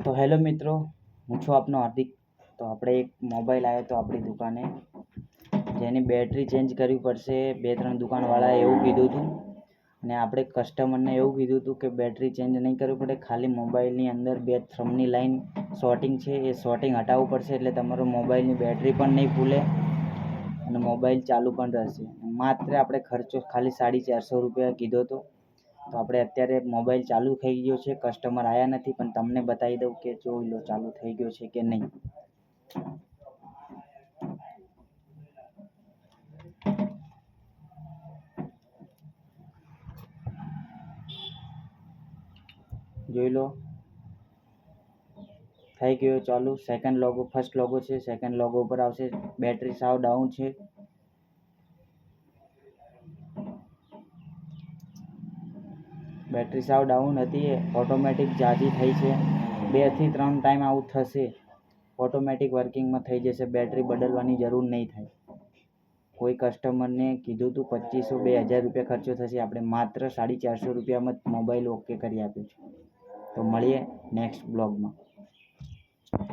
તો હેલો મિત્રો, હું છું આપનો હાર્દિક. તો આપણે એક મોબાઈલ આવ્યો તો આપણી દુકાને, જેની બેટરી ચેન્જ કરવી પડશે. 2-3 દુકાનવાળાએ એવું કીધું હતું અને આપણે કસ્ટમરને એવું કીધું હતું કે બેટરી ચેન્જ નહીં કરવી પડે, ખાલી મોબાઈલની અંદર 2 થ્રમની લાઈન શોર્ટિંગ છે એ શોર્ટિંગ હટાવવું પડશે, એટલે તમારો મોબાઈલની બેટરી પણ નહીં ફૂલે અને મોબાઈલ ચાલુ પણ રહેશે. માત્ર આપણે ખર્ચો ખાલી 450 રૂપિયા કીધો હતો. તો આપણે અત્યારે મોબાઈલ ચાલુ થઈ ગયો છે, કસ્ટમર આવ્યા નથી, પણ તમને બતાવી દઉં કે જોઈ લો ચાલુ થઈ ગયો છે કે નહીં. જોઈ લો, થઈ ગયો ચાલુ. સેકન્ડ લોગો, ફર્સ્ટ લોગો છે, સેકન્ડ લોગો ઉપર આવશે. બેટરી સાવ ડાઉન છે. બેટરી સાવ ડાઉન હતી, ઓટોમેટિક જાજી થઈ છે. 2 થી 3 ટાઈમ આવું થશે, ઓટોમેટિક વર્કિંગમાં થઈ જશે. બેટરી બદલવાની જરૂર નહીં થાય. કોઈ કસ્ટમરને કીધું હતું 2500-2000 રૂપિયા ખર્ચો થશે, આપણે માત્ર 450 રૂપિયામાં જ મોબાઈલ ઓકે કરી આપ્યો છે. તો મળીએ નેક્સ્ટ બ્લોગમાં.